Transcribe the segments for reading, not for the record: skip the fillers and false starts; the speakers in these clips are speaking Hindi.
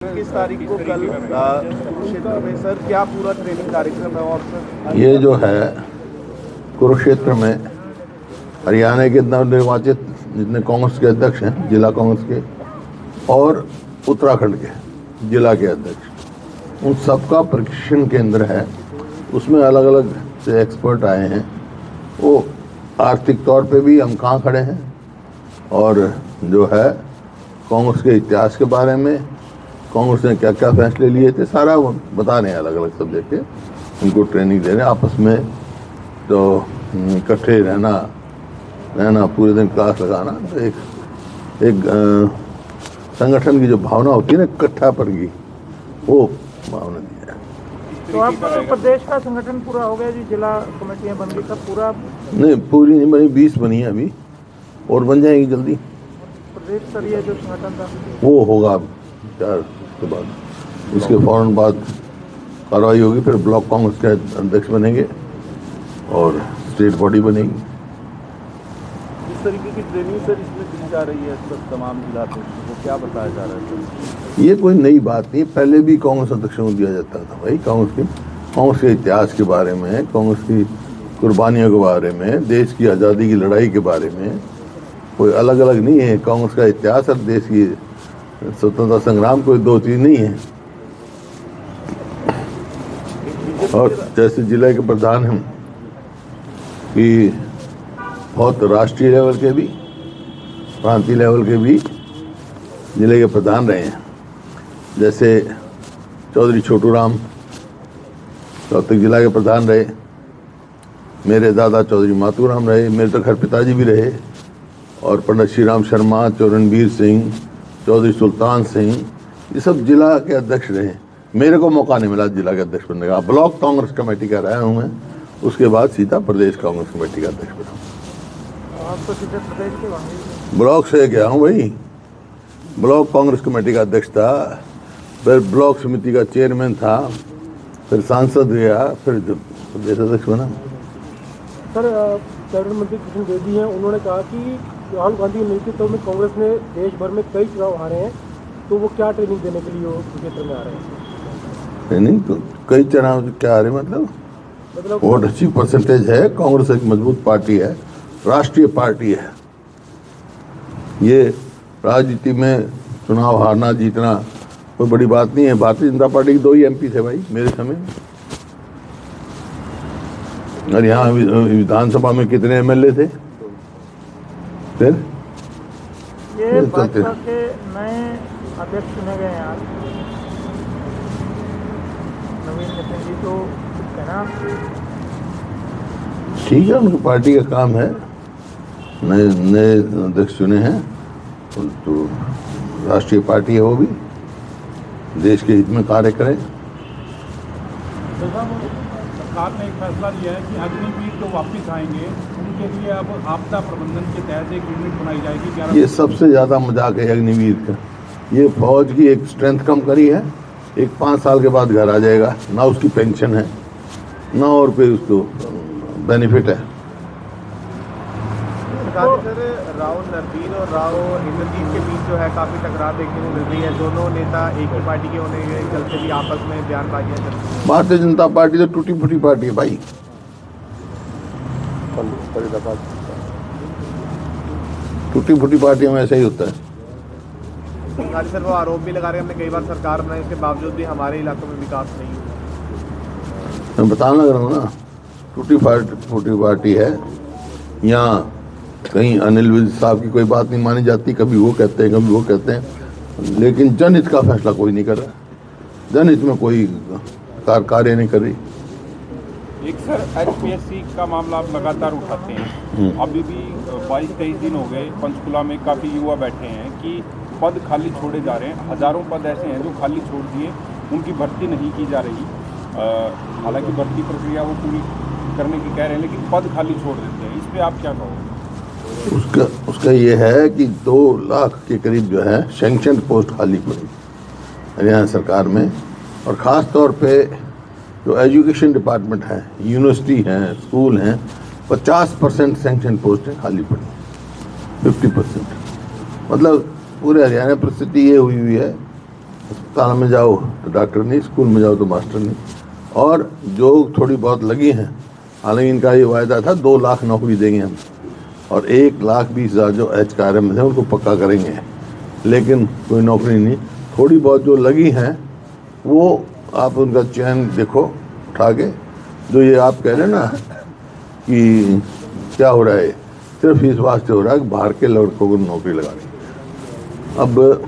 21 तारीख को कल कुरुक्षेत्र में सर क्या पूरा ट्रेनिंग कार्यक्रम है? और सर ये जो है कुरुक्षेत्र में हरियाणा के नवनिर्वाचित जितने कांग्रेस के अध्यक्ष हैं, जिला कांग्रेस के, और उत्तराखंड के जिला के अध्यक्ष, उन सबका प्रशिक्षण केंद्र है। उसमें अलग अलग से एक्सपर्ट आए हैं। वो आर्थिक तौर पे भी हम कहाँ खड़े हैं और जो है कांग्रेस के इतिहास के बारे में, कांग्रेस ने क्या क्या फैसले लिए थे, सारा वो बता रहे हैं। अलग अलग सब्जेक्ट के उनको ट्रेनिंग दे रहे हैं। आपस में तो इकट्ठे रहना पूरे दिन क्लास लगाना, तो एक संगठन की जो भावना होती है ना, इकट्ठापन की, वो भावना दी है। तो आप प्रदेश का संगठन पूरा हो गया जी? जिला कमेटियां बन गई, कब पूरा? नहीं, पूरी नहीं बनी, 20 बनी है अभी, और बन जाएंगी जल्दी। प्रदेश स्तरीय जो संगठन था वो होगा 4 के बाद, उसके फौरन बाद कार्रवाई होगी। फिर ब्लॉक कांग्रेस के अध्यक्ष बनेंगे और स्टेट बॉडी बनेगी। इस तरीके की ट्रेनिंग सर इसमें दी जा रही है सब तमाम जिला अध्यक्षों को, क्या बताया जा रहा है? ये कोई नई बात नहीं, पहले भी कांग्रेस अध्यक्षों को दिया जाता था भाई। कांग्रेस के इतिहास के बारे में, कांग्रेस की कुर्बानियों के बारे में, देश की आज़ादी की लड़ाई के बारे में, कोई अलग अलग नहीं है। कांग्रेस का इतिहास और देश की स्वतंत्रता संग्राम कोई दो चीज नहीं है। और जैसे जिले के प्रधान हम कि बहुत राष्ट्रीय लेवल के भी, प्रांतीय लेवल के भी जिले के प्रधान रहे हैं। जैसे चौधरी छोटू राम रोहतक जिला के प्रधान रहे, मेरे दादा चौधरी मातूराम रहे, मेरे तो घर पिताजी भी रहे, और पंडित श्री राम शर्मा, चौरणवीर सिंह, चौधरी सुल्तान सिंह, ये सब जिला के अध्यक्ष रहे। मेरे को मौका नहीं मिला जिला के अध्यक्ष बनने का। ब्लॉक कांग्रेस कमेटी का रहा हूँ मैं, उसके बाद सीधा प्रदेश कांग्रेस कमेटी का अध्यक्ष बना। आप तो सीधे प्रदेश के वहाँ ब्लॉक से गया हूँ भाई, ब्लॉक कांग्रेस कमेटी का अध्यक्ष था, फिर ब्लॉक समिति का चेयरमैन था, फिर सांसद गया, फिर प्रदेश अध्यक्ष बना। सर, कैबिनेट मंत्री किशन बेदी हैं, उन्होंने कहा कि राहुल गांधी के नेतृत्व में कांग्रेस ने देश भर में कई चुनाव हारे हैं, तो वो क्या ट्रेनिंग देने के लिए वो कुरुक्षेत्र में आ रहे हैं? ट्रेनिंग तो कई चुनाव क्या आ रहे, मतलब वोट अच्छी परसेंटेज है। कांग्रेस एक मजबूत पार्टी है, राष्ट्रीय पार्टी है। ये राजनीति में चुनाव हारना जीतना कोई बड़ी बात नहीं है। भारतीय जनता पार्टी के 2 ही MP थे भाई मेरे समय, और यहाँ विधानसभा में कितने MLA थे? फिर ये भाजपा के नए अध्यक्ष चुने गए हैं आज, नवीन नितिन जी, तो कहना ठीक है, उनकी पार्टी का काम है। नए अध्यक्ष चुने हैं, तो राष्ट्रीय पार्टी है, वो भी देश के हित में कार्य करें। सरकार ने एक फैसला लिया है कि अग्निवीर जो वापस आएंगे उनके लिए अब आपदा प्रबंधन के तहत एक यूनिट बनाई जाएगी। ये सबसे ज़्यादा मजाक है अग्निवीर का। ये फौज की एक स्ट्रेंथ कम करी है, एक 5 साल के बाद घर आ जाएगा, ना उसकी पेंशन है, ना और कोई उसको बेनिफिट है। सर, राव नरवीर और राव इंद्रजीत के बीच जो है काफी टकरार देखने को मिल रही है। दोनों नेता एक ही पार्टी के होने के चलते भी आपस में बयानबाजियां चल रही हैं। भारतीय जनता पार्टी तो टूटी फूटी पार्टी है भाई। टूटी फूटी पार्टियों में ऐसा ही होता है। सर, वो आरोप भी लगा रहे हैं, हमने कई बार सरकार बनाई, उसके बावजूद भी हमारे इलाकों में विकास नहीं हुआ। मैं बताने लग रहा हूँ ना, टूटी फूटी पार्टी है। यहाँ कहीं अनिल विज साहब की कोई बात नहीं मानी जाती, कभी वो कहते हैं, कभी वो कहते हैं, लेकिन जनहित का फैसला कोई नहीं कर रहा। जनहित में कोई कार्य नहीं कर रही। एक सर, HPSC का मामला आप लगातार उठाते हैं, अभी भी 22-23 दिन हो गए, पंचकुला में काफ़ी युवा बैठे हैं कि पद खाली छोड़े जा रहे हैं। हजारों पद ऐसे हैं जो खाली छोड़ दिए, उनकी भर्ती नहीं की जा रही। हालांकि भर्ती प्रक्रिया वो पूरी करने की कह रहे हैं, लेकिन पद खाली छोड़ देते हैं। इस पर आप क्या कहोगे? उसका ये है कि 2 लाख के करीब जो है सैंक्शन पोस्ट खाली पड़ी हरियाणा सरकार में, और ख़ास तौर पे जो एजुकेशन डिपार्टमेंट है, यूनिवर्सिटी हैं, स्कूल हैं, 50% सैंक्शन पोस्टें खाली पड़ी, 50%। मतलब पूरे हरियाणा परिस्थिति ये हुई है अस्पताल में जाओ तो डॉक्टर नहीं, स्कूल में जाओ तो मास्टर नहीं। और जो थोड़ी बहुत लगी हैं, हालांकि इनका ये वायदा था 2 लाख नौकरी देंगे हम, और 1,20,000 जो HRM में थे उनको पक्का करेंगे, लेकिन कोई नौकरी नहीं। थोड़ी बहुत जो लगी हैं वो आप उनका चयन देखो उठा के। जो ये आप कह रहे हैं ना कि क्या हो रहा है, सिर्फ इस वास्ते हो रहा है कि बाहर के लड़कों को नौकरी लगानी। अब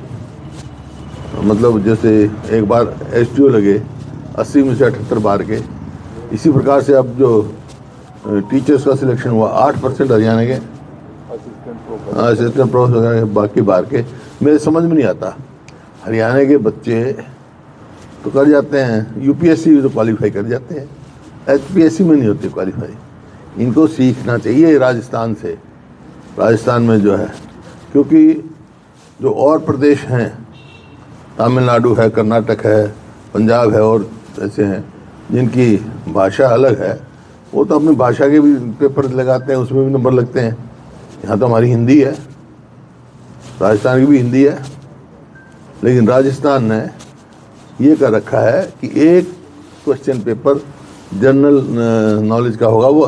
मतलब जैसे एक बार SDO लगे 80 में से 78 बार के, इसी प्रकार से अब जो टीचर्स का सिलेक्शन हुआ 8% हरियाणा के असिस्टेंट प्रोफेसर, बाकी बार के। मेरे समझ में नहीं आता, हरियाणा के बच्चे तो कर जाते हैं, UPSC भी तो क्वालिफाई कर जाते हैं, HPSC में नहीं होते क्वालिफाई। इनको सीखना चाहिए राजस्थान से, राजस्थान में जो है, क्योंकि जो और प्रदेश हैं, तमिलनाडु है, कर्नाटक है, पंजाब है और ऐसे हैं जिनकी भाषा अलग है, वो तो अपनी भाषा के भी पेपर लगाते हैं, उसमें भी नंबर लगते हैं। यहाँ तो हमारी हिंदी है, राजस्थान की भी हिंदी है, लेकिन राजस्थान ने ये कर रखा है कि एक क्वेश्चन पेपर जनरल नॉलेज का होगा, वो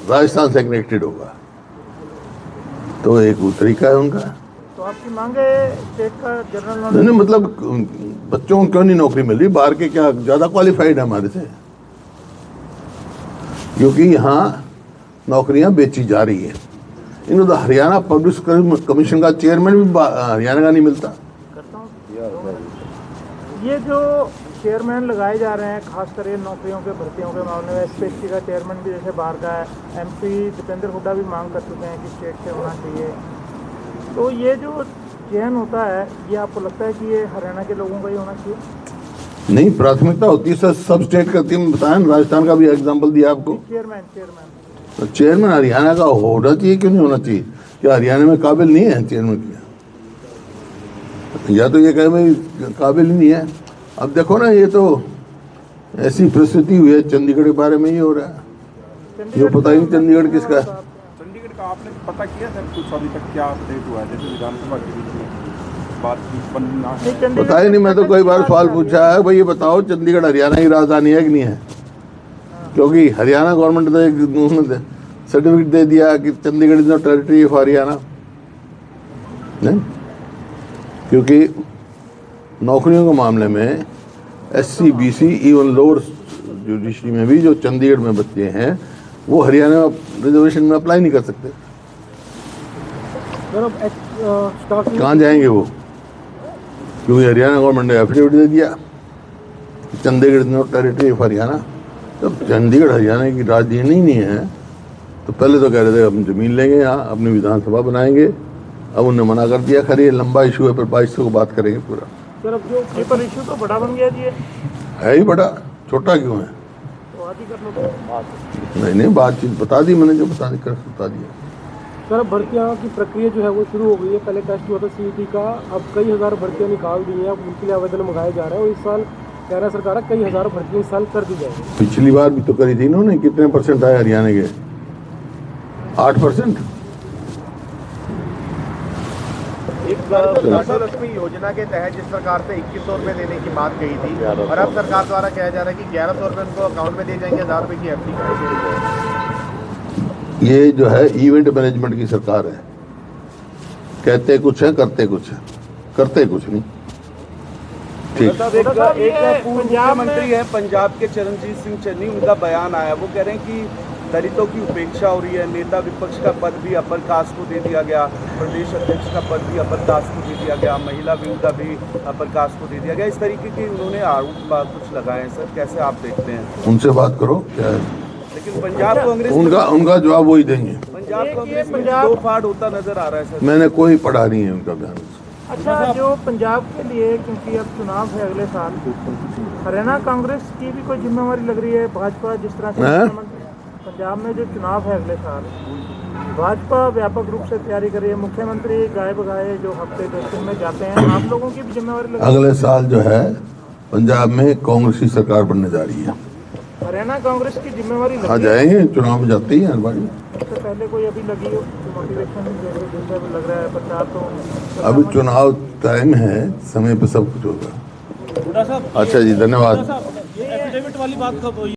राजस्थान से कनेक्टेड होगा, तो एक वो तरीका है उनका। तो आपकी मांग है स्टेट का जनरल नॉलेज? नहीं, मतलब बच्चों को क्यों नहीं नौकरी मिल रही? बाहर के क्या ज़्यादा क्वालिफाइड है हमारे से? क्योंकि यहाँ नौकरियाँ बेची जा रही है। इन्होंने तो हरियाणा पब्लिक कमीशन का चेयरमैन भी हरियाणा का नहीं मिलता। करता हूँ ये जो चेयरमैन लगाए जा रहे हैं, खासकर ये नौकरियों के भर्तियों के मामले में, SPSC का चेयरमैन भी जैसे बाहर का है, MP दीपेंद्र हुड्डा भी मांग कर चुके हैं कि स्टेट से होना चाहिए। तो ये जो चयन होता है, ये आपको लगता है कि ये हरियाणा के लोगों का ही होना चाहिए? नहीं, प्राथमिकता होती है सर, सब स्टेट करती है। बताया, राजस्थान का भी एग्जाम्पल दिया आपको। चेयरमैन चेयरमैन हरियाणा का होना चाहिए, क्यों नहीं होना चाहिए? क्या हरियाणा में काबिल नहीं है चेयरमैन की? या तो ये कहे भाई काबिल ही नहीं है। अब देखो ना, ये तो ऐसी परिस्थिति हुई है, चंडीगढ़ के बारे में ही हो रहा है, ये पता ही नहीं चंडीगढ़ किसका है। चंडीगढ़ का आपने पता किया सर कुछ अभी तक क्या अपडेट हुआ है? जैसे विधानसभा के बीच में बात बनना है, पता ही नहीं। मैं तो कई बार सवाल पूछा है, भाई ये बताओ चंडीगढ़ हरियाणा की राजधानी है कि नहीं है? क्योंकि हरियाणा गवर्नमेंट ने एक सर्टिफिकेट दे दिया कि Chandigarh is not territory of Haryana, नहीं? क्योंकि नौकरियों के मामले में SC BC even lower judiciary में भी जो चंडीगढ़ में बच्चे हैं, वो हरियाणा रिजर्वेशन में अप्लाई नहीं कर सकते। कहाँ जाएंगे वो? क्योंकि हरियाणा गवर्नमेंट ने एफिडेविट दे दिया Chandigarh is not territory of Haryana. जब चंडीगढ़ हरियाणा की राजधानी नहीं है, तो पहले तो कह रहे थे हम जमीन लेंगे, यहाँ अपनी विधानसभा बनाएंगे। अब उन्होंने मना कर दिया। खैर ये लंबा इशू है, पर 2200 को बात करेंगे पूरा। सर, अब जो पेपर इशू तो बड़ा बन गया जी, है ही बड़ा, छोटा क्यों है? तो बात ही कर लो। नहीं, बातचीत बता दी मैंने, जो बता दिया। सर, भर्तियाँ की प्रक्रिया जो है वो शुरू हो गई है। पहले टेस्ट हुआ था CET का, अब कई हज़ार भर्तियाँ निकाल दी हैं, अब उनके लिए आवेदन मंगाए जा रहे हैं। और इस साल कह रहा सरकार कई हज़ार भर्तियाँ इस साल कर दी जाएगी। पिछली बार भी तो करी थी इन्होंने। कितने % आए हरियाणा के? 8%। लक्ष्मी योजना के तहत जिस प्रकार से 2100 रुपये देने की बात कही थी, और अब सरकार द्वारा कहा जा रहा है कि 1100 रुपये उनको अकाउंट में दिए जाएंगे, 1000 रुपये की FD करेंगे। ये जो है इवेंट मैनेजमेंट की सरकार है। कहते कुछ है, करते कुछ है, करते कुछ नहीं। ठीक। एक पूर्व मुख्यमंत्री है पंजाब के चरणजीत सिंह चन्नी, उनका बयान आया, वो कह रहे हैं कि दलितों की उपेक्षा हो रही है। नेता विपक्ष का पद भी अपर कास्ट को दे दिया गया, प्रदेश अध्यक्ष का पद भी अपर कास्ट को दे दिया गया, महिला विंग का भी अपर कास्ट को दे दिया गया। इस तरीके के उन्होंने आरोप कुछ लगाए हैं। सर, कैसे आप देखते हैं? उनसे बात करो, क्या है? लेकिन पंजाब कांग्रेस उनका जवाब वही देंगे। पंजाब कांग्रेस में दो फाड़ होता नजर आ रहा है सर। मैंने कोई पढ़ा नहीं है उनका बयान। अच्छा, जो पंजाब के लिए, क्योंकि अब चुनाव है अगले साल, हरियाणा कांग्रेस की भी कोई जिम्मेवारी लग रही है? भाजपा जिस तरह से पंजाब में जो चुनाव है अगले साल, भाजपा व्यापक रूप से तैयारी कर रही है, मुख्यमंत्री गाए बगाए जो हफ्ते 10 दिन में जाते हैं, आप लोगों की भी जिम्मेवारी लग रही है? अगले साल जो है पंजाब में कांग्रेस की सरकार बनने जा रही है। हरियाणा कांग्रेस की जिम्मेवारी हाँ, जाएंगे, चुनाव में जाते ही हर बार। इससे पहले कोई अभी लगी हो? मोटिवेशन जैसे लग रहा है प्रचार तो अभी चुनाव टाइम है, समय पे सब कुछ होगा। हुड्डा साहब, अच्छा जी, धन्यवाद। ये एफिडेविट वाली बात कब हुई?